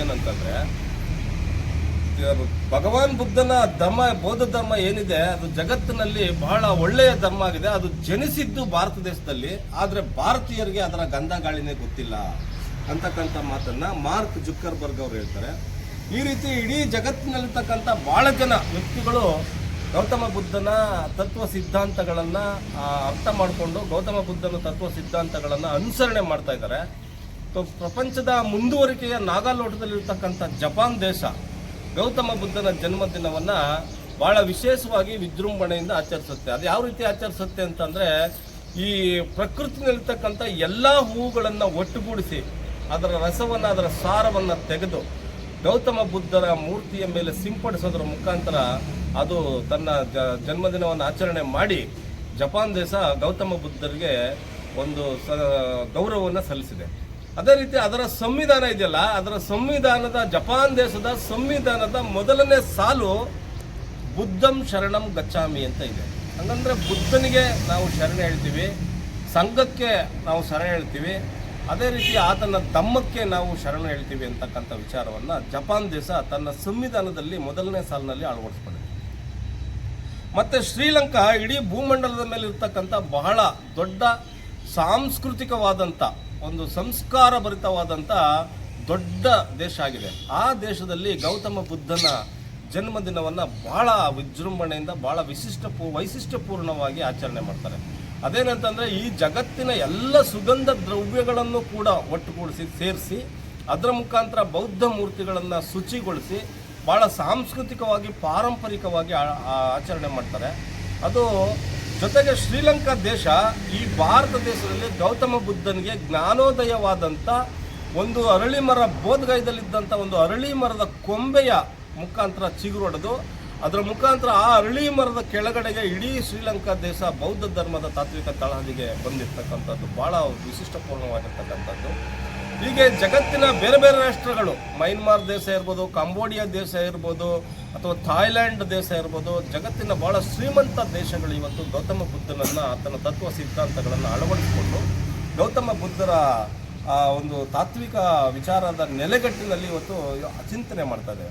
ಏನಂತಂದ್ರೆ ಭಗವಾನ್ ಬುದ್ಧನ ಧರ್ಮ, ಬೌದ್ಧ ಧರ್ಮ ಏನಿದೆ ಅದು ಜಗತ್ತಿನಲ್ಲಿ ಬಹಳ ಒಳ್ಳೆಯ ಧರ್ಮ ಆಗಿದೆ. ಅದು ಜನಿಸಿದ್ದು ಭಾರತ ದೇಶದಲ್ಲಿ, ಆದ್ರೆ ಭಾರತೀಯರಿಗೆ ಅದರ ಗಂಧ ಗಾಳಿನೇ ಗೊತ್ತಿಲ್ಲ ಅಂತಕ್ಕಂಥ ಮಾತನ್ನ ಮಾರ್ಕ್ ಜುಕ್ಕರ್ಬರ್ಗ್ ಅವರು ಹೇಳ್ತಾರೆ. ಈ ರೀತಿ ಇಡೀ ಜಗತ್ತಿನಲ್ಲಿರ್ತಕ್ಕಂಥ ಬಹಳ ಜನ ವ್ಯಕ್ತಿಗಳು ಗೌತಮ ಬುದ್ಧನ ತತ್ವ ಸಿದ್ಧಾಂತಗಳನ್ನು ಅರ್ಥ ಮಾಡಿಕೊಂಡು ಗೌತಮ ಬುದ್ಧನ ತತ್ವ ಸಿದ್ಧಾಂತಗಳನ್ನು ಅನುಸರಣೆ ಮಾಡ್ತಾ ಇದ್ದಾರೆ. ಪ್ರಪಂಚದ ಮುಂದುವರಿಕೆಯ ನಾಗಾಲೋಟದಲ್ಲಿರ್ತಕ್ಕಂಥ ಜಪಾನ್ ದೇಶ ಗೌತಮ ಬುದ್ಧನ ಜನ್ಮದಿನವನ್ನು ಭಾಳ ವಿಶೇಷವಾಗಿ ವಿಜೃಂಭಣೆಯಿಂದ ಆಚರಿಸುತ್ತೆ. ಅದು ಯಾವ ರೀತಿ ಆಚರಿಸುತ್ತೆ ಅಂತಂದರೆ, ಈ ಪ್ರಕೃತಿನಲ್ಲಿರ್ತಕ್ಕಂಥ ಎಲ್ಲ ಹೂವುಗಳನ್ನು ಒಟ್ಟುಗೂಡಿಸಿ ಅದರ ರಸವನ್ನು, ಅದರ ಸಾರವನ್ನು ತೆಗೆದು ಗೌತಮ ಬುದ್ಧರ ಮೂರ್ತಿಯ ಮೇಲೆ ಸಿಂಪಡಿಸೋದ್ರ ಮುಖಾಂತರ ಅದು ತನ್ನ ಜನ್ಮದಿನವನ್ನು ಆಚರಣೆ ಮಾಡಿ ಜಪಾನ್ ದೇಶ ಗೌತಮ ಬುದ್ಧರಿಗೆ ಒಂದು ಗೌರವವನ್ನು ಸಲ್ಲಿಸಿದೆ. ಅದೇ ರೀತಿ ಅದರ ಸಂವಿಧಾನ ಇದೆಯಲ್ಲ, ಅದರ ಸಂವಿಧಾನದ, ಜಪಾನ್ ದೇಶದ ಸಂವಿಧಾನದ ಮೊದಲನೇ ಸಾಲು ಬುದ್ಧಂ ಶರಣಂ ಗಚ್ಚಾಮಿ ಅಂತ ಇದೆ. ಹಂಗಂದ್ರೆ ಬುದ್ಧನಿಗೆ ನಾವು ಶರಣ ಹೇಳ್ತೀವಿ, ಸಂಘಕ್ಕೆ ನಾವು ಶರಣ ಹೇಳ್ತೀವಿ, ಅದೇ ರೀತಿ ಆತನ ಧಮ್ಮಕ್ಕೆ ನಾವು ಶರಣ ಹೇಳ್ತೀವಿ ಅಂತಕ್ಕಂಥ ವಿಚಾರವನ್ನು ಜಪಾನ್ ದೇಶ ತನ್ನ ಸಂವಿಧಾನದಲ್ಲಿ ಮೊದಲನೇ ಸಾಲಿನಲ್ಲಿ ಅಳವಡಿಸ್ಕೊಂಡಿದೆ. ಮತ್ತು ಶ್ರೀಲಂಕಾ ಇಡೀ ಭೂಮಂಡಲದ ಮೇಲೆ ಇರ್ತಕ್ಕಂಥ ಬಹಳ ದೊಡ್ಡ ಸಾಂಸ್ಕೃತಿಕವಾದಂಥ ಒಂದು ಸಂಸ್ಕಾರ ಭರಿತವಾದಂಥ ದೊಡ್ಡ ದೇಶ ಆಗಿದೆ. ಆ ದೇಶದಲ್ಲಿ ಗೌತಮ ಬುದ್ಧನ ಜನ್ಮದಿನವನ್ನು ಬಹಳ ವಿಜೃಂಭಣೆಯಿಂದ ಬಹಳ ವೈಶಿಷ್ಟ್ಯಪೂರ್ಣವಾಗಿ ಆಚರಣೆ ಮಾಡ್ತಾರೆ. ಅದೇನಂತಂದರೆ, ಈ ಜಗತ್ತಿನ ಎಲ್ಲ ಸುಗಂಧ ದ್ರವ್ಯಗಳನ್ನು ಕೂಡ ಒಟ್ಟುಗೂಡಿಸಿ ಸೇರಿಸಿ ಅದರ ಮುಖಾಂತರ ಬೌದ್ಧ ಮೂರ್ತಿಗಳನ್ನು ಶುಚಿಗೊಳಿಸಿ ಭಾಳ ಸಾಂಸ್ಕೃತಿಕವಾಗಿ ಪಾರಂಪರಿಕವಾಗಿ ಆಚರಣೆ ಮಾಡ್ತಾರೆ. ಅದು ಜೊತೆಗೆ ಶ್ರೀಲಂಕಾ ದೇಶ ಈ ಭಾರತ ದೇಶದಲ್ಲಿ ಗೌತಮ ಬುದ್ಧನಿಗೆ ಜ್ಞಾನೋದಯವಾದಂಥ ಒಂದು ಅರಳಿ ಮರ, ಬೋಧಗಯದಲ್ಲಿದ್ದಂಥ ಒಂದು ಅರಳಿ ಮರದ ಕೊಂಬೆಯ ಮುಖಾಂತರ ಚಿಗುರೊಡೆದು ಅದರ ಮುಖಾಂತರ ಆ ಅರಳಿ ಮರದ ಕೆಳಗಡೆಗೆ ಇಡೀ ಶ್ರೀಲಂಕಾ ದೇಶ ಬೌದ್ಧ ಧರ್ಮದ ತಾತ್ವಿಕ ತಳಹದಿಗೆ ಬಂದಿರತಕ್ಕಂಥದ್ದು ಭಾಳ ವಿಶಿಷ್ಟಪೂರ್ಣವಾಗಿರ್ತಕ್ಕಂಥದ್ದು. ಹೀಗೆ ಜಗತ್ತಿನ ಬೇರೆ ಬೇರೆ ರಾಷ್ಟ್ರಗಳು, ಮೈನ್ಮಾರ್ ದೇಶ ಇರ್ಬೋದು, ಕಾಂಬೋಡಿಯಾ ದೇಶ ಇರ್ಬೋದು, ಅಥವಾ ಥಾಯ್ಲ್ಯಾಂಡ್ ದೇಶ ಇರ್ಬೋದು, ಜಗತ್ತಿನ ಬಹಳ ಶ್ರೀಮಂತ ದೇಶಗಳು ಇವತ್ತು ಗೌತಮ ಬುದ್ಧನನ್ನು, ಆತನ ತತ್ವ ಸಿದ್ಧಾಂತಗಳನ್ನು ಅಳವಡಿಸಿಕೊಂಡು ಗೌತಮ ಬುದ್ಧರ ಒಂದು ತಾತ್ವಿಕ ವಿಚಾರದ ನೆಲೆಗಟ್ಟಿನಲ್ಲಿ ಇವತ್ತು ಚಿಂತನೆ ಮಾಡ್ತಾರೆ.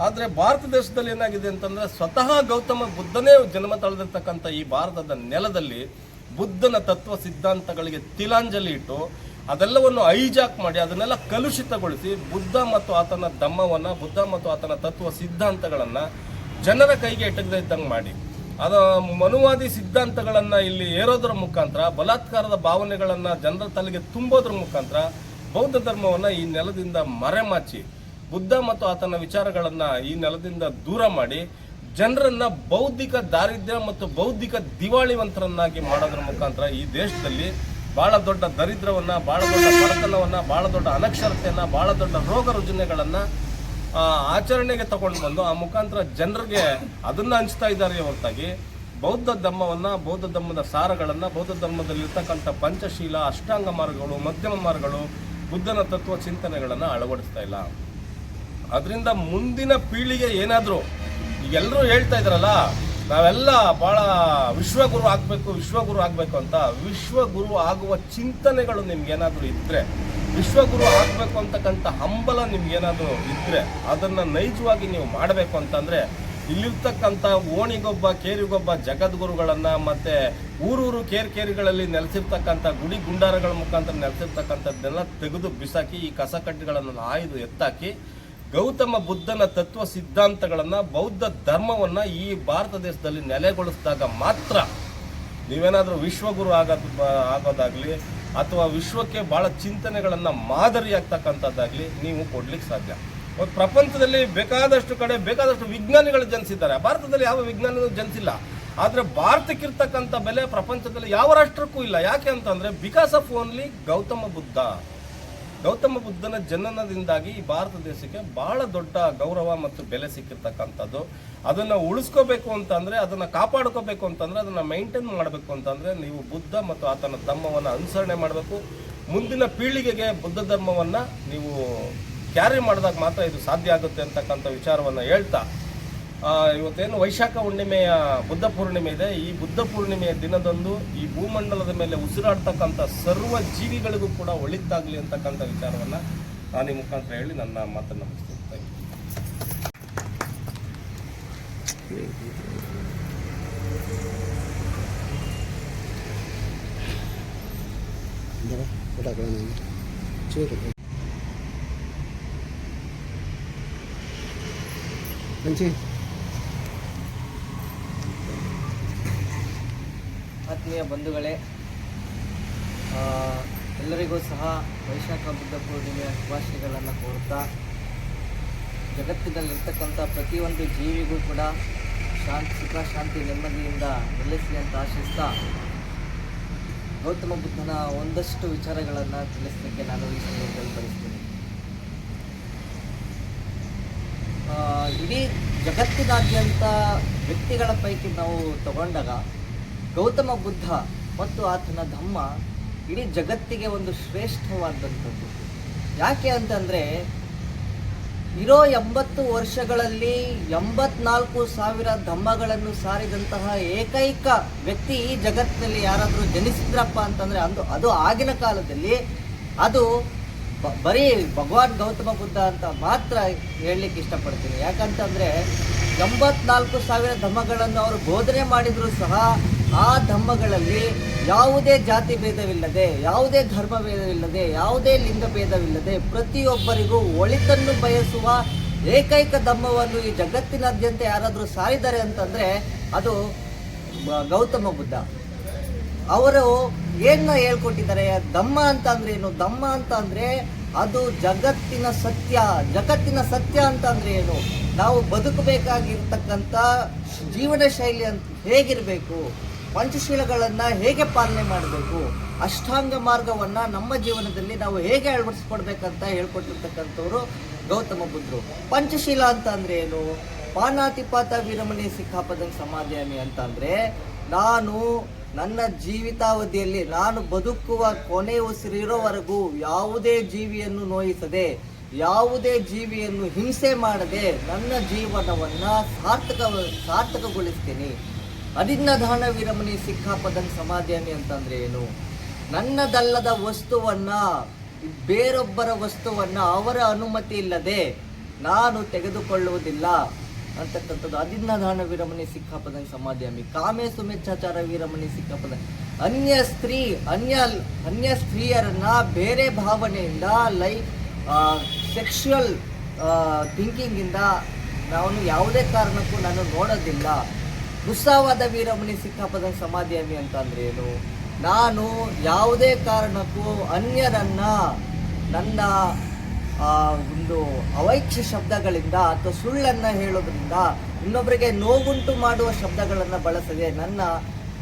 ಆದರೆ ಭಾರತ ದೇಶದಲ್ಲಿ ಏನಾಗಿದೆ ಅಂತಂದರೆ, ಸ್ವತಃ ಗೌತಮ ಬುದ್ಧನೇ ಜನ್ಮ ತಳೆದಿರ್ತಕ್ಕಂಥ ಈ ಭಾರತದ ನೆಲದಲ್ಲಿ ಬುದ್ಧನ ತತ್ವ ಸಿದ್ಧಾಂತಗಳಿಗೆ ತಿಲಾಂಜಲಿ ಇಟ್ಟು ಅದೆಲ್ಲವನ್ನು ಹೈಜಾಕ್ ಮಾಡಿ ಅದನ್ನೆಲ್ಲ ಕಲುಷಿತಗೊಳಿಸಿ ಬುದ್ಧ ಮತ್ತು ಆತನ ಧಮ್ಮವನ್ನು, ಬುದ್ಧ ಮತ್ತು ಆತನ ತತ್ವ ಸಿದ್ಧಾಂತಗಳನ್ನು ಜನರ ಕೈಗೆ ಎಟಕದೇ ಇದ್ದಂಗೆ ಮಾಡಿ ಮನುವಾದಿ ಸಿದ್ಧಾಂತಗಳನ್ನು ಇಲ್ಲಿ ಏರೋದ್ರ ಮುಖಾಂತರ, ಬಲಾತ್ಕಾರದ ಭಾವನೆಗಳನ್ನು ಜನರ ತಲೆಗೆ ತುಂಬೋದ್ರ ಮುಖಾಂತರ ಬೌದ್ಧ ಧರ್ಮವನ್ನು ಈ ನೆಲದಿಂದ ಮರೆಮಾಚಿ ಬುದ್ಧ ಮತ್ತು ಆತನ ವಿಚಾರಗಳನ್ನು ಈ ನೆಲದಿಂದ ದೂರ ಮಾಡಿ ಜನರನ್ನ ಬೌದ್ಧಿಕ ದಾರಿದ್ರ್ಯ ಮತ್ತು ಬೌದ್ಧಿಕ ದಿವಾಳಿವಂತರನ್ನಾಗಿ ಮಾಡೋದ್ರ ಮುಖಾಂತರ ಈ ದೇಶದಲ್ಲಿ ಭಾಳ ದೊಡ್ಡ ದರಿದ್ರವನ್ನು, ಭಾಳ ದೊಡ್ಡ ಬಡತನವನ್ನು, ಭಾಳ ದೊಡ್ಡ ಅನಕ್ಷರತೆಯನ್ನು, ಭಾಳ ದೊಡ್ಡ ರೋಗ ರುಜಿನಗಳನ್ನು ಆಚರಣೆಗೆ ತಗೊಂಡು ಬಂದು ಆ ಮುಖಾಂತರ ಜನರಿಗೆ ಅದನ್ನು ಹಂಚ್ತಾ ಇದ್ದಾರೆ ಹೊರತಾಗಿ ಬೌದ್ಧ ಧರ್ಮವನ್ನು, ಬೌದ್ಧ ಧರ್ಮದ ಸಾರಗಳನ್ನು, ಬೌದ್ಧ ಧರ್ಮದಲ್ಲಿರ್ತಕ್ಕಂಥ ಪಂಚಶೀಲ, ಅಷ್ಟಾಂಗ ಮಾರ್ಗಗಳು, ಮಧ್ಯಮ ಮಾರ್ಗಗಳು, ಬುದ್ಧನ ತತ್ವ ಚಿಂತನೆಗಳನ್ನು ಅಳವಡಿಸ್ತಾ ಇಲ್ಲ. ಅದರಿಂದ ಮುಂದಿನ ಪೀಳಿಗೆ ಏನಾದರೂ, ಎಲ್ಲರೂ ಹೇಳ್ತಾ ಇದ್ದಾರಲ್ಲ, ನಾವೆಲ್ಲ ಭಾಳ ವಿಶ್ವಗುರು ಆಗಬೇಕು ಅಂತ, ವಿಶ್ವಗುರು ಆಗುವ ಚಿಂತನೆಗಳು ನಿಮ್ಗೇನಾದರೂ ಇದ್ದರೆ, ವಿಶ್ವಗುರು ಆಗಬೇಕು ಅಂತಕ್ಕಂಥ ಹಂಬಲ ನಿಮ್ಗೇನಾದರೂ ಇದ್ದರೆ, ಅದನ್ನು ನೈಜವಾಗಿ ನೀವು ಮಾಡಬೇಕು ಅಂತಂದರೆ ಇಲ್ಲಿರ್ತಕ್ಕಂಥ ಓಣಿಗೊಬ್ಬ ಕೇರಿಗೊಬ್ಬ ಜಗದ್ಗುರುಗಳನ್ನು ಮತ್ತು ಊರೂರು ಕೇರಿಗಳಲ್ಲಿ ನೆಲೆಸಿರ್ತಕ್ಕಂಥ ಗುಡಿ ಗುಂಡಾರಗಳ ಮುಖಾಂತರ ನೆಲೆಸಿರ್ತಕ್ಕಂಥದ್ದನ್ನೆಲ್ಲ ತೆಗೆದು ಬಿಸಾಕಿ ಈ ಕಸಕಡ್ಡಿಗಳನ್ನು ಆಯ್ದು ಎತ್ತಾಕಿ ಗೌತಮ ಬುದ್ಧನ ತತ್ವ ಸಿದ್ಧಾಂತಗಳನ್ನು, ಬೌದ್ಧ ಧರ್ಮವನ್ನು ಈ ಭಾರತ ದೇಶದಲ್ಲಿ ನೆಲೆಗೊಳಿಸಿದಾಗ ಮಾತ್ರ ನೀವೇನಾದರೂ ವಿಶ್ವಗುರು ಆಗೋದಾಗಲಿ ಅಥವಾ ವಿಶ್ವಕ್ಕೆ ಭಾಳ ಚಿಂತನೆಗಳನ್ನು ಮಾದರಿಯಾಗ್ತಕ್ಕಂಥದ್ದಾಗಲಿ ನೀವು ಕೊಡ್ಲಿಕ್ಕೆ ಸಾಧ್ಯ. ಪ್ರಪಂಚದಲ್ಲಿ ಬೇಕಾದಷ್ಟು ಕಡೆ ಬೇಕಾದಷ್ಟು ವಿಜ್ಞಾನಿಗಳು ಜನಿಸಿದ್ದಾರೆ, ಭಾರತದಲ್ಲಿ ಯಾವ ವಿಜ್ಞಾನಿಗಳು ಜನಿಸಿಲ್ಲ. ಆದರೆ ಭಾರತಕ್ಕಿರ್ತಕ್ಕಂಥ ಬೆಲೆ ಪ್ರಪಂಚದಲ್ಲಿ ಯಾವ ರಾಷ್ಟ್ರಕ್ಕೂ ಇಲ್ಲ. ಯಾಕೆ ಅಂತಂದರೆ, ಬಿಕಾಸ್ ಆಫ್ ಓನ್ಲಿ ಗೌತಮ ಬುದ್ಧನ ಜನನದಿಂದಾಗಿ ಈ ಭಾರತ ದೇಶಕ್ಕೆ ಬಹಳ ದೊಡ್ಡ ಗೌರವ ಮತ್ತು ಬೆಲೆ ಸಿಕ್ಕಿರ್ತಕ್ಕಂಥದ್ದು. ಅದನ್ನು ಉಳಿಸ್ಕೋಬೇಕು ಅಂತಂದರೆ, ಅದನ್ನು ಕಾಪಾಡ್ಕೋಬೇಕು ಅಂತಂದರೆ, ಅದನ್ನು ಮೈಂಟೈನ್ ಮಾಡಬೇಕು ಅಂತಂದರೆ ನೀವು ಬುದ್ಧ ಮತ್ತು ಆತನ ಧರ್ಮವನ್ನು ಅನುಸರಣೆ ಮಾಡಬೇಕು. ಮುಂದಿನ ಪೀಳಿಗೆಗೆ ಬುದ್ಧ ಧರ್ಮವನ್ನು ನೀವು ಕ್ಯಾರಿ ಮಾಡಿದಾಗ ಮಾತ್ರ ಇದು ಸಾಧ್ಯ ಆಗುತ್ತೆ ಅಂತಕ್ಕಂಥ ವಿಚಾರವನ್ನು ಹೇಳ್ತಾ, ಇವತ್ತೇನು ವೈಶಾಖ ಹುಣ್ಣಿಮೆಯ ಬುದ್ಧ ಪೂರ್ಣಿಮೆ ಇದೆ, ಈ ಬುದ್ಧ ಪೂರ್ಣಿಮೆಯ ದಿನದಂದು ಈ ಭೂಮಂಡಲದ ಮೇಲೆ ಉಸಿರಾಡ್ತಕ್ಕಂಥ ಸರ್ವ ಜೀವಿಗಳಿಗೂ ಕೂಡ ಒಳಿತಾಗಲಿ ಅಂತಕ್ಕಂಥ ವಿಚಾರವನ್ನು ನಾನು ಈ ಮುಖಾಂತರ ಹೇಳಿ ನನ್ನ ಮಾತನ್ನು ಮುಗಿಸ್ತೇನೆ. ಆತ್ಮೀಯ ಬಂಧುಗಳೇ, ಎಲ್ಲರಿಗೂ ಸಹ ವೈಶಾಖ ಬುದ್ಧ ಪೂರ್ಣಿಮೆಯ ಶುಭಾಶಯಗಳನ್ನು ಕೋರುತ್ತಾ, ಜಗತ್ತಿನಲ್ಲಿರ್ತಕ್ಕಂಥ ಪ್ರತಿಯೊಂದು ಜೀವಿಗೂ ಕೂಡ ಸುಖ ಶಾಂತಿ ನೆಮ್ಮದಿಯಿಂದ ನೆಲೆಸಲಿ ಅಂತ ಆಶಿಸ್ತಾ, ಗೌತಮ ಬುದ್ಧನ ಒಂದಷ್ಟು ವಿಚಾರಗಳನ್ನು ತಿಳಿಸಲಿಕ್ಕೆ ನಾನು ಈ ಸಂದರ್ಭದಲ್ಲಿ ಬಯಸ್ತೀನಿ. ಇಡೀ ಜಗತ್ತಿನಾದ್ಯಂತ ವ್ಯಕ್ತಿಗಳ ಪೈಕಿ ನಾವು ತಗೊಂಡಾಗ ಗೌತಮ ಬುದ್ಧ ಮತ್ತು ಆತನ ಧಮ್ಮ ಇಡೀ ಜಗತ್ತಿಗೆ ಒಂದು ಶ್ರೇಷ್ಠವಾದಂಥದ್ದು. ಯಾಕೆ ಅಂತಂದರೆ, ಇರೋ 80 ವರ್ಷಗಳಲ್ಲಿ 84,000 ಧಮ್ಮಗಳನ್ನು ಸಾರಿದಂತಹ ಏಕೈಕ ವ್ಯಕ್ತಿ ಈ ಜಗತ್ತಿನಲ್ಲಿ ಯಾರಾದರೂ ಜನಿಸಿದ್ರಪ್ಪ ಅಂತಂದರೆ ಅದು ಆಗಿನ ಕಾಲದಲ್ಲಿ ಅದು ಬರೀ ಭಗವಾನ್ ಗೌತಮ ಬುದ್ಧ ಅಂತ ಮಾತ್ರ ಹೇಳಲಿಕ್ಕೆ ಇಷ್ಟಪಡ್ತೀನಿ. ಯಾಕಂತಂದರೆ 84,000 ಧಮ್ಮಗಳನ್ನು ಅವರು ಬೋಧನೆ ಮಾಡಿದರೂ ಸಹ ಆ ಧಮ್ಮಗಳಲ್ಲಿ ಯಾವುದೇ ಜಾತಿ ಭೇದವಿಲ್ಲದೆ, ಯಾವುದೇ ಧರ್ಮ ಭೇದವಿಲ್ಲದೆ, ಯಾವುದೇ ಲಿಂಗ ಭೇದವಿಲ್ಲದೆ ಪ್ರತಿಯೊಬ್ಬರಿಗೂ ಒಳಿತನ್ನು ಬಯಸುವ ಏಕೈಕ ಧಮ್ಮವನ್ನು ಈ ಜಗತ್ತಿನಾದ್ಯಂತ ಯಾರಾದರೂ ಸಾರಿದ್ದಾರೆ ಅಂತಂದರೆ ಅದು ಗೌತಮ ಬುದ್ಧ. ಅವರು ಏನ ಹೇಳ್ಕೊಟ್ಟಿದ್ದಾರೆ? ಧಮ್ಮ ಅಂತ ಅಂದ್ರೆ ಏನು? ಧಮ್ಮ ಅಂತ ಅಂದ್ರೆ ಅದು ಜಗತ್ತಿನ ಸತ್ಯ. ಜಗತ್ತಿನ ಸತ್ಯ ಅಂತ ಅಂದ್ರೆ ಏನು? ನಾವು ಬದುಕಬೇಕಾಗಿರ್ತಕ್ಕಂಥ ಜೀವನ ಶೈಲಿ ಅಂತ ಹೇಗಿರಬೇಕು, ಪಂಚಶೀಲಗಳನ್ನು ಹೇಗೆ ಪಾಲನೆ ಮಾಡಬೇಕು, ಅಷ್ಟಾಂಗ ಮಾರ್ಗವನ್ನು ನಮ್ಮ ಜೀವನದಲ್ಲಿ ನಾವು ಹೇಗೆ ಅಳವಡಿಸ್ಕೊಡ್ಬೇಕಂತ ಹೇಳ್ಕೊಟ್ಟಿರ್ತಕ್ಕಂಥವ್ರು ಗೌತಮ ಬುದ್ಧರು. ಪಂಚಶೀಲ ಅಂತ ಅಂದ್ರೆ ಏನು? ಪಾನಾತಿಪಾತ ವೀರಮಣಿ ಸಿಕ್ಕಾಪದ ಸಮಾಧಿಯಾಮಿ ಅಂತ ಅಂದ್ರೆ, ನಾನು ನನ್ನ ಜೀವಿತಾವಧಿಯಲ್ಲಿ ನಾನು ಬದುಕುವ ಕೊನೆ ಉಸಿರಿರೋವರೆಗೂ ಯಾವುದೇ ಜೀವಿಯನ್ನು ನೋಯಿಸದೆ, ಯಾವುದೇ ಜೀವಿಯನ್ನು ಹಿಂಸೆ ಮಾಡದೆ ನನ್ನ ಜೀವನವನ್ನು ಸಾರ್ಥಕಗೊಳಿಸ್ತೀನಿ. ಅದಿನ್ನದಾನ ವೀರಮಣಿ ಸಿಕ್ಕಾಪದನ್ ಸಮಾಧಿಯಾಮಿ ಅಂತಂದ್ರೆ ಏನು? ನನ್ನದಲ್ಲದ ವಸ್ತುವನ್ನ, ಬೇರೊಬ್ಬರ ವಸ್ತುವನ್ನ ಅವರ ಅನುಮತಿ ಇಲ್ಲದೆ ನಾನು ತೆಗೆದುಕೊಳ್ಳುವುದಿಲ್ಲ ಅಂತಕ್ಕಂಥದ್ದು ಅದಿನ್ನದಾನ ವೀರಮಣಿ ಸಿಕ್ಕಾಪದನ್ ಸಮಾಧಿಯಾಮಿ. ಕಾಮೇಸು ಮೆಚ್ಚಾಚಾರ ವೀರಮಣಿ ಸಿಕ್ಕಾಪದನ್. ಅನ್ಯ ಸ್ತ್ರೀಯರನ್ನ ಬೇರೆ ಭಾವನೆಯಿಂದ ಸೆಕ್ಷುವಲ್ ಥಿಂಕಿಂಗಿಂದ ನಾನು ಯಾವುದೇ ಕಾರಣಕ್ಕೂ ನಾನು ನೋಡೋದಿಲ್ಲ. ಗುಸ್ಸಾವಾದ ವೀರಮಣಿ ಸಿಕ್ಕಾಪದನ್ ಸಮಾಧಿಯಾಮಿ ಅಂತ ಅಂದ್ರೆ ಏನು? ನಾನು ಯಾವುದೇ ಕಾರಣಕ್ಕೂ ಅನ್ಯರನ್ನ ನನ್ನ ಒಂದು ಅವೈಚ್ಛ ಶಬ್ದಗಳಿಂದ ಅಥವಾ ಸುಳ್ಳನ್ನು ಹೇಳೋದ್ರಿಂದ, ಇನ್ನೊಬ್ಬರಿಗೆ ನೋವುಂಟು ಮಾಡುವ ಶಬ್ದಗಳನ್ನು ಬಳಸದೆ ನನ್ನ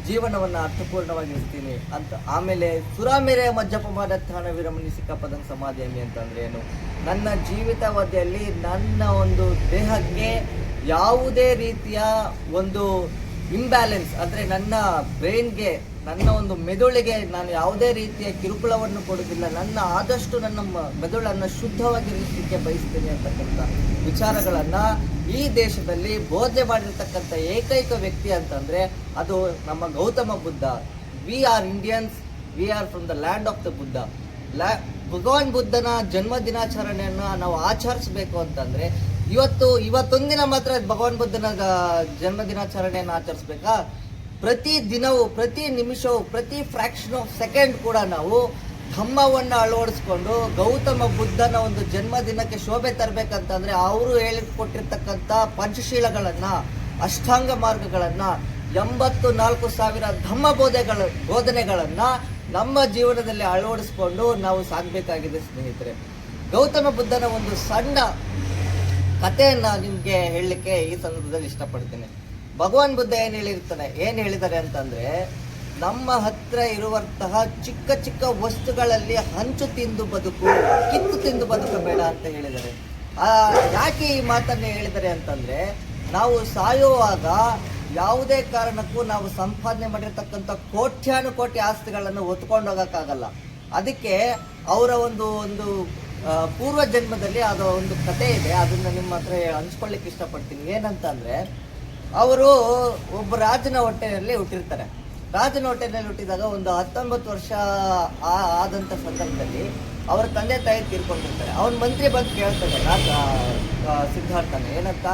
ಜೀವನವನ್ನು ಅರ್ಥಪೂರ್ಣವಾಗಿರ್ತೀನಿ ಅಂತ. ಆಮೇಲೆ ಸುರಾಮೆರೆ ಮಜ್ಜಪಮಾನತ್ಥಾನ ವೀರಮಣಿ ಸಿಕ್ಕಾಪದನ್ ಸಮಾಧಿಯಾಮಿ ಅಂತಂದ್ರೆ ಏನು? ನನ್ನ ಜೀವಿತಾವಧಿಯಲ್ಲಿ ನನ್ನ ಒಂದು ದೇಹಕ್ಕೆ ಯಾವುದೇ ರೀತಿಯ ಒಂದು ಇಂಬ್ಯಾಲೆನ್ಸ್ ಅಂದರೆ ನನ್ನ ಬ್ರೈನ್ಗೆ, ನನ್ನ ಒಂದು ಮೆದುಳಿಗೆ ನಾನು ಯಾವುದೇ ರೀತಿಯ ಕಿರುಕುಳವನ್ನು ಕೊಡುವುದಿಲ್ಲ. ಆದಷ್ಟು ನನ್ನ ಮೆದುಳನ್ನು ಶುದ್ಧವಾಗಿರಲಿಕ್ಕೆ ಬಯಸ್ತೀನಿ ಅಂತಕ್ಕಂಥ ವಿಚಾರಗಳನ್ನು ಈ ದೇಶದಲ್ಲಿ ಬೋಧನೆ ಮಾಡಿರ್ತಕ್ಕಂಥ ಏಕೈಕ ವ್ಯಕ್ತಿ ಅಂತಂದರೆ ಅದು ನಮ್ಮ Gautama Buddha. We are Indians, we are from the land of the Buddha. Bhagwan ಬುದ್ಧನ ಜನ್ಮ ದಿನಾಚರಣೆಯನ್ನು ನಾವು ಆಚರಿಸಬೇಕು ಅಂತಂದರೆ ಇವತ್ತೊಂದಿನ ಮಾತ್ರ ಭಗವಾನ್ ಬುದ್ಧನ ಜನ್ಮ ದಿನಾಚರಣೆಯನ್ನು ಆಚರಿಸ್ಬೇಕಾ? ಪ್ರತಿ ದಿನವೂ, ಪ್ರತಿ ನಿಮಿಷವೂ, ಪ್ರತಿ ಫ್ರಾಕ್ಷನ್ ಆಫ್ ಸೆಕೆಂಡ್ ಕೂಡ ನಾವು ಧಮ್ಮವನ್ನು ಅಳವಡಿಸ್ಕೊಂಡು ಗೌತಮ ಬುದ್ಧನ ಒಂದು ಜನ್ಮದಿನಕ್ಕೆ ಶೋಭೆ ತರಬೇಕಂತಂದ್ರೆ ಅವರು ಹೇಳಿಕೊಟ್ಟಿರ್ತಕ್ಕಂಥ ಪಂಚಶೀಲಗಳನ್ನು, ಅಷ್ಟಾಂಗ ಮಾರ್ಗಗಳನ್ನು, 84,000 ಧಮ್ಮ ಬೋಧನೆಗಳನ್ನು ನಮ್ಮ ಜೀವನದಲ್ಲಿ ಅಳವಡಿಸ್ಕೊಂಡು ನಾವು ಸಾಗಬೇಕಾಗಿದೆ ಸ್ನೇಹಿತರೆ. ಗೌತಮ ಬುದ್ಧನ ಒಂದು ಸಣ್ಣ ಕಥೆಯನ್ನು ನಿಮಗೆ ಹೇಳಲಿಕ್ಕೆ ಈ ಸಂದರ್ಭದಲ್ಲಿ ಇಷ್ಟಪಡ್ತೀನಿ. ಭಗವಾನ್ ಬುದ್ಧ ಏನು ಹೇಳಿದ್ದಾರೆ ಅಂತಂದರೆ, ನಮ್ಮ ಹತ್ರ ಇರುವಂತಹ ಚಿಕ್ಕ ಚಿಕ್ಕ ವಸ್ತುಗಳಲ್ಲಿ ಹಂಚು ತಿಂದು ಬದುಕು, ಕಿತ್ತು ತಿಂದು ಬದುಕಬೇಡ ಅಂತ ಹೇಳಿದ್ದಾರೆ. ಯಾಕೆ ಈ ಮಾತನ್ನು ಹೇಳಿದ್ದಾರೆ ಅಂತಂದರೆ, ನಾವು ಸಾಯುವಾಗ ಯಾವುದೇ ಕಾರಣಕ್ಕೂ ನಾವು ಸಂಪಾದನೆ ಮಾಡಿರ್ತಕ್ಕಂಥ ಕೋಟ್ಯಾನುಕೋಟಿ ಆಸ್ತಿಗಳನ್ನು ಹೊತ್ಕೊಂಡು ಹೋಗೋಕ್ಕಾಗಲ್ಲ. ಅದಕ್ಕೆ ಅವರ ಒಂದು ಪೂರ್ವ ಜನ್ಮದಲ್ಲಿ ಅದರ ಒಂದು ಕಥೆ ಇದೆ, ಅದನ್ನು ನಿಮ್ಮ ಹತ್ರ ಹಂಚ್ಕೊಳ್ಳಿಕ್ಕೆ ಇಷ್ಟಪಡ್ತೀನಿ. ಏನಂತಂದರೆ, ಅವರು ಒಬ್ಬ ರಾಜನ ಹೊಟ್ಟೆಯಲ್ಲಿ ಹುಟ್ಟಿರ್ತಾರೆ. ರಾಜನ ಹೊಟ್ಟೆನಲ್ಲಿ ಹುಟ್ಟಿದಾಗ ಒಂದು 19 ವರ್ಷ ಆದಂಥ ಸಂದರ್ಭದಲ್ಲಿ ಅವರ ತಂದೆ ತಾಯಿ ತೀರ್ಕೊಂಡಿರ್ತಾರೆ. ಅವನ ಮಂತ್ರಿ ಬಂದು ಕೇಳ್ತಾನೆ ಸಿದ್ಧಾರ್ಥನ, ಏನಂತ,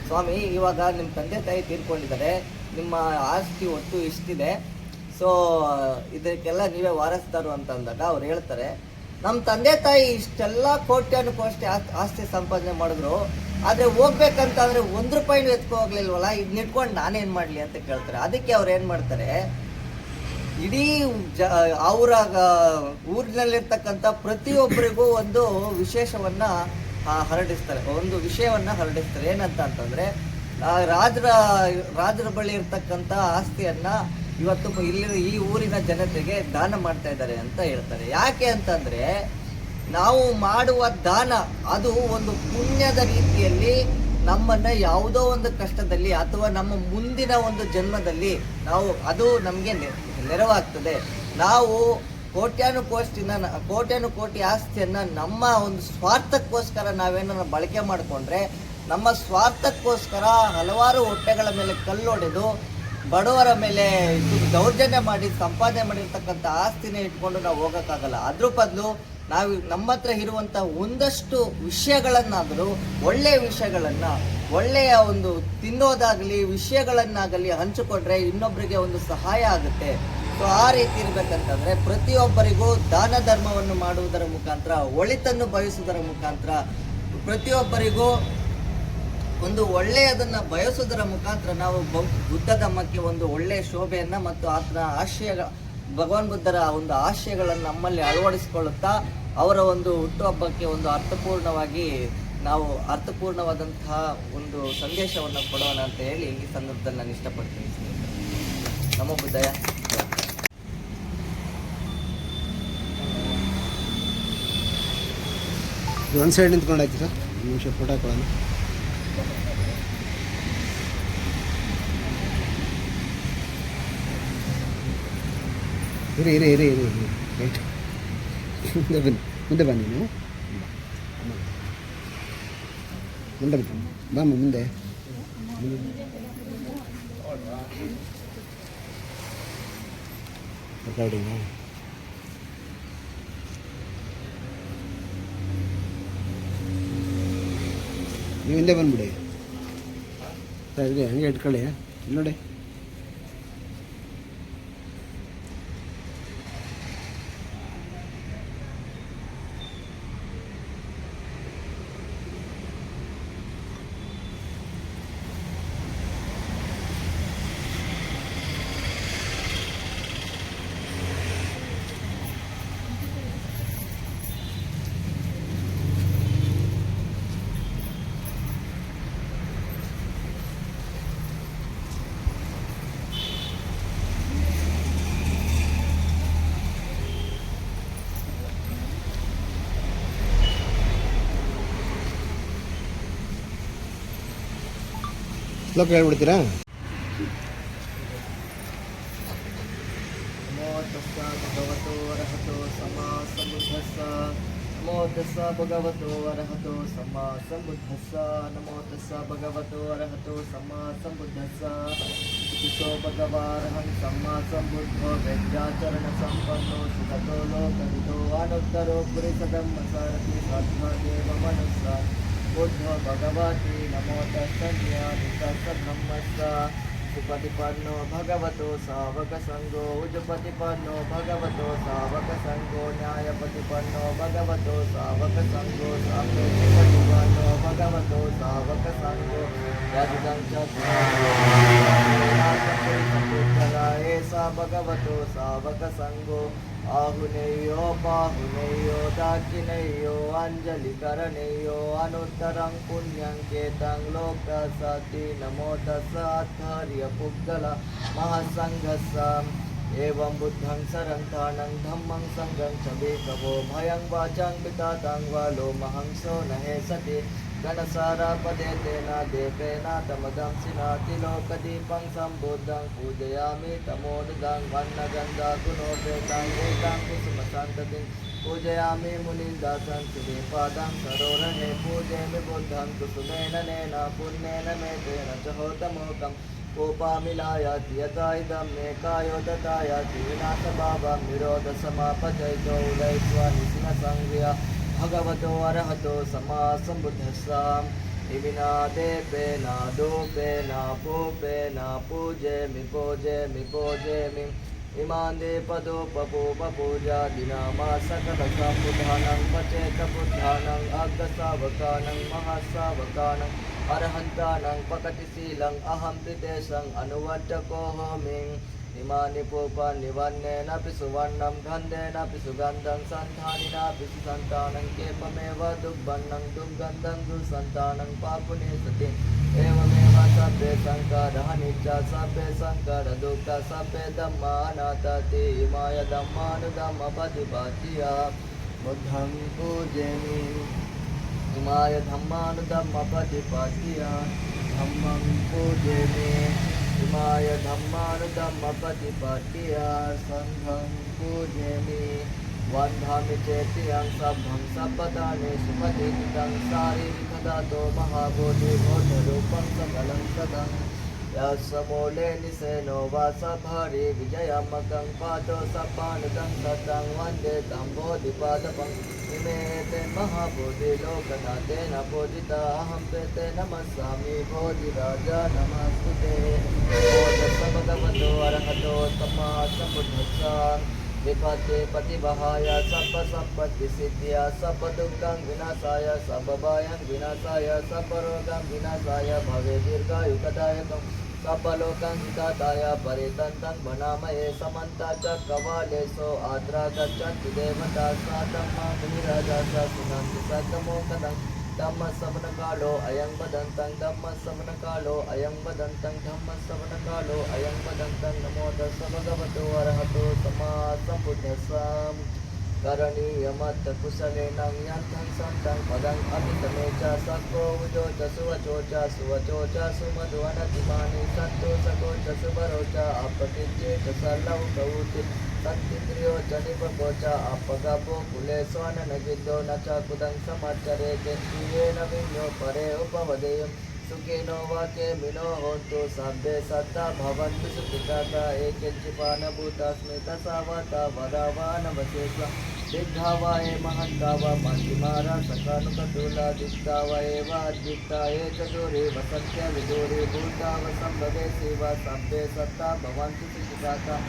ಸ್ವಾಮಿ ಇವಾಗ ನಿಮ್ಮ ತಂದೆ ತಾಯಿ ತೀರ್ಕೊಂಡಿದ್ದಾರೆ, ನಿಮ್ಮ ಆಸ್ತಿ ಒಟ್ಟು ಇಷ್ಟಿದೆ, ಸೊ ಇದಕ್ಕೆಲ್ಲ ನೀವೇ ವಾರಸ್ದಾರು ಅಂತ ಅಂದಾಗ ಅವ್ರು ಹೇಳ್ತಾರೆ, ನಮ್ಮ ತಂದೆ ತಾಯಿ ಇಷ್ಟೆಲ್ಲ ಕೋಟ್ಯಾನುಕೋಟಿ ಆಸ್ತಿ ಸಂಪಾದನೆ ಮಾಡಿದ್ರು, ಆದರೆ ಹೋಗ್ಬೇಕಂತಂದ್ರೆ 1 ರೂಪಾಯಿನೂ ಎತ್ಕೊ ಹೋಗ್ಲಿಲ್ವಲ್ಲ, ಇದನ್ನ ಇಟ್ಕೊಂಡು ನಾನೇನು ಮಾಡಲಿ ಅಂತ ಕೇಳ್ತಾರೆ. ಅದಕ್ಕೆ ಅವ್ರು ಏನು ಮಾಡ್ತಾರೆ, ಇಡೀ ಅವರ ಊರಿನಲ್ಲಿರ್ತಕ್ಕಂಥ ಪ್ರತಿಯೊಬ್ಬರಿಗೂ ಒಂದು ವಿಶೇಷವನ್ನ ಹರಡಿಸ್ತಾರೆ, ಒಂದು ವಿಷಯವನ್ನ ಹರಡಿಸ್ತಾರೆ. ಏನಂತ ಅಂತಂದ್ರೆ ರಾಜರ ಬಳಿ ಇರ್ತಕ್ಕಂಥ ಆಸ್ತಿಯನ್ನ ಇವತ್ತು ಈ ಊರಿನ ಜನತೆಗೆ ದಾನ ಮಾಡ್ತಾ ಇದ್ದಾರೆ ಅಂತ ಹೇಳ್ತಾರೆ. ಯಾಕೆ ಅಂತಂದ್ರೆ ನಾವು ಮಾಡುವ ದಾನ ಅದು ಒಂದು ಪುಣ್ಯದ ರೀತಿಯಲ್ಲಿ ನಮ್ಮನ್ನ ಯಾವುದೋ ಒಂದು ಕಷ್ಟದಲ್ಲಿ ಅಥವಾ ನಮ್ಮ ಮುಂದಿನ ಒಂದು ಜನ್ಮದಲ್ಲಿ ಅದು ನಮಗೆ ನೆರವಾಗ್ತದೆ. ನಾವು ಕೋಟ್ಯಾನುಕೋಟಿ ಆಸ್ತಿಯನ್ನ ನಮ್ಮ ಒಂದು ಸ್ವಾರ್ಥಕ್ಕೋಸ್ಕರ ನಾವೇನ ಬಳಕೆ ಮಾಡಿಕೊಂಡ್ರೆ, ನಮ್ಮ ಸ್ವಾರ್ಥಕ್ಕೋಸ್ಕರ ಹಲವಾರು ಹೊಟ್ಟೆಗಳ ಮೇಲೆ ಕಲ್ಲೊಡೆದು ಬಡವರ ಮೇಲೆ ದೌರ್ಜನ್ಯ ಮಾಡಿ ಸಂಪಾದನೆ ಮಾಡಿರ್ತಕ್ಕಂಥ ಆಸ್ತಿನೇ ಇಟ್ಕೊಂಡು ನಾವು ಹೋಗೋಕ್ಕಾಗಲ್ಲ. ಅದ್ರ ಬದಲು ನಾವು ನಮ್ಮ ಹತ್ರ ಇರುವಂಥ ಒಂದಷ್ಟು ವಿಷಯಗಳನ್ನಾದರೂ, ಒಳ್ಳೆಯ ವಿಷಯಗಳನ್ನು, ಒಳ್ಳೆಯ ಒಂದು ತಿನ್ನೋದಾಗಲಿ ವಿಷಯಗಳನ್ನಾಗಲಿ ಹಂಚಿಕೊಂಡ್ರೆ ಇನ್ನೊಬ್ಬರಿಗೆ ಒಂದು ಸಹಾಯ ಆಗುತ್ತೆ. ಸೊ ಆ ರೀತಿ ಇರಬೇಕಂತಂದ್ರೆ ಪ್ರತಿಯೊಬ್ಬರಿಗೂ ದಾನ ಧರ್ಮವನ್ನು ಮಾಡುವುದರ ಮುಖಾಂತರ, ಒಳಿತನ್ನು ಬಯಸುವುದರ ಮುಖಾಂತರ, ಪ್ರತಿಯೊಬ್ಬರಿಗೂ ಒಂದು ಒಳ್ಳೆಯದನ್ನ ಬಯಸುವುದರ ಮುಖಾಂತರ ನಾವು ಬುದ್ಧ ಧಮ್ಮಕ್ಕೆ ಒಂದು ಒಳ್ಳೆಯ ಶೋಭೆಯನ್ನ ಮತ್ತು ಆತನ ಭಗವಾನ್ ಬುದ್ಧರ ಒಂದು ಆಶಯಗಳನ್ನು ನಮ್ಮಲ್ಲಿ ಅಳವಡಿಸಿಕೊಳ್ಳುತ್ತಾ ಅವರ ಒಂದು ಹುಟ್ಟುಹಬ್ಬಕ್ಕೆ ಒಂದು ಅರ್ಥಪೂರ್ಣವಾದಂತಹ ಒಂದು ಸಂದೇಶವನ್ನು ಕೊಡೋಣ ಅಂತ ಹೇಳಿ ಈ ಸಂದರ್ಭದಲ್ಲಿ ನಾನು ಇಷ್ಟಪಡ್ತೀನಿ. ನಮೋ ಬುದ್ಧಯ. ಒಂದು ಸೈಡ್ ನಿಂತ್ಕೊಂಡು ಆಯ್ತು ಸರ್, ನಿಮಿಷ ಫೋಟೋ ಹಾಕೊಳ್ಳೋಣ. ಇರಿ ರೈಟ್, ಮುಂದೆ ಬನ್ನಿ ನೀವು, ಮುಂದೆ ಬಾಮ್ಮ ಮುಂದೆ. ರೆಕಾರ್ಡಿಂಗಾ? ನೀವು ಹಿಂದೆ ಬಂದ್ಬಿಡಿ ಸರ್, ಇದೆ ಹಂಗೆ ಇಟ್ಕೊಳ್ಳಿ ನೋಡಿ. ಶ್ಲೋಕ ಹೇಳ್ಬಿಡ್ತೀರಾ? ನಮೋ ತಸ್ಸ ಭಗವತೋ ಅರ್ಹತೋ ಸಮ್ಮಾ ಸಂಬುದ್ಧಸ್ಸ. ನಮೋ ತಸ್ಸ ಭಗವತೋ ಅರ್ಹತೋ ಸಮ್ಮಾ ಸಂಬುದ್ಧಸ್ಸ. ನಮೋ ತಸ್ಸ ಭಗವತೋ ಅರ್ಹತೋ ಸಮ್ಮಾ ಸಂಬುದ್ಧಸ್ಸ. ಇತಿಸೋ ಭಗವಾರ್ಹಂ ಸಮ್ಮಾ ಸಂಬುದ್ಧೋ ವ್ಯಜ್ಯಾಚರಣ ಸಂಪನ್ನೋ ಸುಖತೋ ಲೋಕವಿದೋ ಅನುತ್ತರೋ ಪುರಿಸದಮ್ಮ ಸಾರಥಿ ಸಾಧ್ವದೇವ ಮನುಸ್ಸ. ಬುದ್ಧೋ ಭಗವತಿ ನಮೋ ತಸ್ಸನ್ಯಾದಿತಸ್ಸ ಬ್ರಹ್ಮಸ್ಸ. ಸುಪತಿಪನ್ನೋ ಭಗವತೋ ಸಾವಕ ಸಂಘೋ ಉಜುಪತಿಪನ್ನೋ ಭಗವತೋ ಸಾವಕ ಸಂಘೋ. ನ್ಯಾಯಪತಿಪನ್ನೋ ಭಗವತೋ ಸಾವಕ ಸಂಘೋ. ಸಾಮ್ಯೋಪತಿಪನ್ನೋ ಭಗವತೋ ಸಾವಕ ಸಂಘೋ. ಏಸಾ ಭಗವತೋ ಸಾವಕ ಸಂಘೋ. ಆಹುನೇಯೋ ಪಾಹುನೇಯೋ ದಾಕ್ಷಿಣೇಯೋ ಅಂಜಲಿಕರಣೇಯೋ ಅನುತ್ತರಂ ಪುಣ್ಯಂ ಕೇತಂ ಲೋಕ ಸತಿ. ನಮೋ ತಸ್ಸ ಆಚಾರ್ಯ ಪುಗ್ಗಲ ಮಹಾಸಂಘಸ್ಸ. ಏವಂ ಬುದ್ಧಂ ಸರಂತಾಣಂ ಧಮ್ಮಂ ಸಂಘಂ ಚ ಬೇಕವೋ ಭಯಂ ವಾಚಂ ವಿತಾತಂ ವಾಲೋ ಮಹಂಸೋ ನಹೇ ಸತಿ. ಗಣಸಾರ ಪದೇ ತೇನ ದೇವೇನ ತಮದಂ ಸಿನಾತಿ ಲೋಕದೀಪಂ ಸಂಬುದ್ಧಂ ಪೂಜಯಾಮಿ ತಮೋನಿದಂ ವನ್ನಗಂಧ ಗುಣೋಪೇತಂ ಏಕಂ ಕುಸುಮ ಸಂತತಿಂ ಪೂಜಯಾಮಿ ಮುನಿಂದಾಸಂ ಸುದೇಪಾದಂ ಸರೋರಹೇ. ಪೂಜಯಾಮಿ ಬುದ್ಧಂ ಕುಸುಮೇನ ನೇನ ಪುಣ್ಯೇನ ಮೇತೇನ ಚ ಹೋತಮೋಕಂ. कोपामिलायाति यथा इदं मे कायो ददायाति विनाशभावं निरोधसमापजयितो उदयित्वा निसिनसंज्ञया भगवतो अरहतो सम्मा सम्बुद्धस्साम् इमिना देपेन दोपेन पूपेन पूजेमि इमान् देपदोपपूजा दिनामा सकलसम्बुधानं पचेतबुद्धानं अग्रसावकानं महासावकानं अरहन्तानं पकटिशीलं अहं पितेशं अनुवर्तकोऽहमि इमानि पूपानि वन्नेनापि सुवर्णं गन्धेनापि सुगन्धं सन्तानिनापि सुसन्तानं केपमेव दुर्गन्धं दुसन्तानं पापुने सति एवमेव सभ्ये संकरहनिच्च सभ्ये संकरदुःख सभ्ये धम्मा अनाथति इमाय धम्मानुधम्मपतिपात्या बुद्धं पूजयामि इमाय धम्मानुधम्मपतिपात्या धम्मं पूजयामि इमाय धम्मानुधम्मपतिपात्या संघं पूजयामि वन्धामि चेत्यं सभं सपदानि सुपतितं सारीरिकदातो महाबोधिबोधरूपं सकलं सदं यस्मूले निसेनो वासभरि विजयमकं पादो सपानुदं सतं वन्दे तं बोधिपादपं इमे ते महाबोधिलोकनाथेन पूजिता अहं ते नमस्सामि बोधिराजा नमस्तुते बोधस्स भगवतो अरहतो सम्मा सम्बुद्धस्सा विपत्ति प्रतिभहाय सप्पत्तिसिद्ध्या सप्पदुःखं विनाशाय सप्पभयं विनाशाय सप्परोगं विनाशाय भवे दीर्घायुकदायकं सप्पलोकं हिताय परितन्तं वनामये समन्ता च कवालेशो आद्रा गच्छन्ति देवता सातं मामिराजा स सुनन्ति सतमोकदं धम्मश्रवणकालो अयं वदन्तं धम्मश्रवणकालो अयं वदन्तं धम्मश्रवणकालो अयं वदन्तं नमो तस्स भगवतो अरहतो सम्मा सम्बुद्धस्साम् करणीयमत्त कुशलेन यन्तं सन्तं पदं अमितमे च सक्को उजो च सुवचो च सुमध्वनतिमानि सन्तोषको च सुबरो च अपतिज्ये च सल्लौकौति सन्तिन्द्रियो च निपको च अपगपो कुले स्वननगिद्धो न च कुदं समर्चरे केन्द्रियेण विन्यो परे उपवदेयं सुखिनो वाक्यमिनो होन्तु सभ्ये सत्ता भवन्तु सुखिताता एकेचिपानभूतास्मि तसावता वरावानवशेष दिग्धा वा ये महन्ता वा मन्दिमारा सकानुकतुला दिक्ता वा एव अद्दिक्ता ये चतुरे वसन्त्य विदुरे भूता वसम्भवे सेवा सभ्ये सत्ता भवन्तु सुखिताता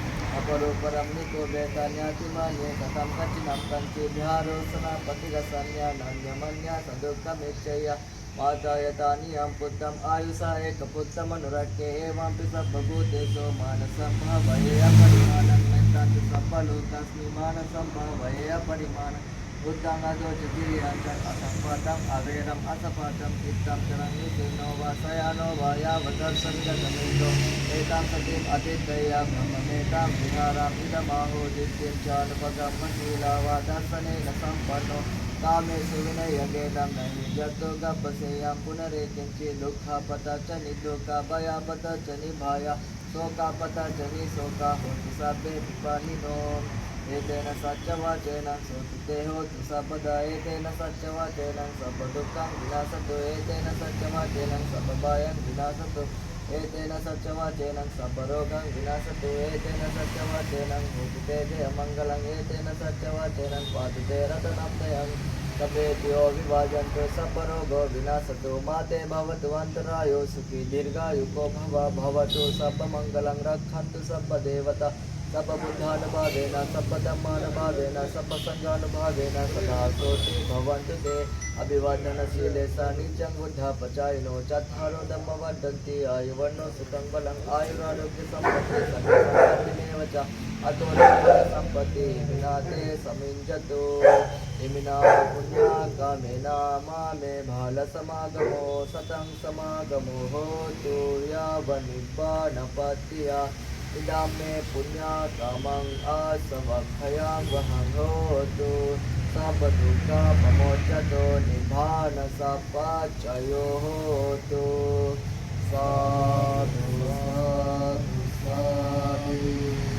अपरोपरं निको वेदान्यातिमान्ये कथं कचिनं कञ्चिभ्यारोसना पतिरसन्या नान्यमन्या सदुःखमिच्छया माता यतानियं पुत्रम् आयुषा एकपुत्रमनुरक्ये एवंपि सर्वभूतेषु मानसं भावये अपरिमाणं नैतान्तु सर्वलोकस्मि मानसं भावये अपरिमाणं बुद्धं अजोचतिरियं च असम्पदम् अवेरम् असफलं चित्तं चरन्निसिनो वा शयानो वा यावदर्शनिगतमेतो एतां सतीम् अतिथया ब्रह्ममेतां विहाराम् इदमाहो दित्यं चानुपगमशीला वा दर्शनेन सम्पन्नो कामेषु विनयगेदं नहि जतो गपसेयं पुनरेकिञ्चि दुःखापत च निदुःखा भयापत च निभाया शोकापत च निशोका होतु सभ्ये विपालिनो एतेन सत्यवाचेन सोतिते होतु सर्वदा एतेन सत्यवाचेन सर्वदुःखं विनाशतु एतेन सत्यवाचेन सर्वभयं विनाशतु एतेन सत्यवाचेन सर्वरोगं विनाशतु एतेन सत्यवाचेन भूतिते जयमङ्गलम् एतेन सत्यवाचेन पातुते रतनं दयं सभेभ्यो विभाजन्तु सर्वरोगो विनाशतु माते भवतु अन्तरायो सुखी दीर्घायुको भवतु सर्वमङ्गलं रक्षन्तु सर्वदेवता सर्वबुद्धानुभावेन सर्वधर्मानुभावेन सर्वसङ्गानुभावेन सदा सोऽसि भवन्तु ते अभिवर्धनशीले स नित्यं बुद्धपचायिनो चत्वारो धम्मवर्धन्ति आयुर्वर्णो सुखं बलम् आयुरारोग्यसम्पत्तिमेव च अतो सम्पत्ति विनाते समिञ्जतु इमिना पुण्याकामेना मामे भालसमागमो सतं समागमो होतु यावनिब्बाणपत्या इदं मे पुण्याकामं आसवक्षयां वहं होतु सर्वदुःखमोचतो निधानसपचयो होतु साधु साधु साधु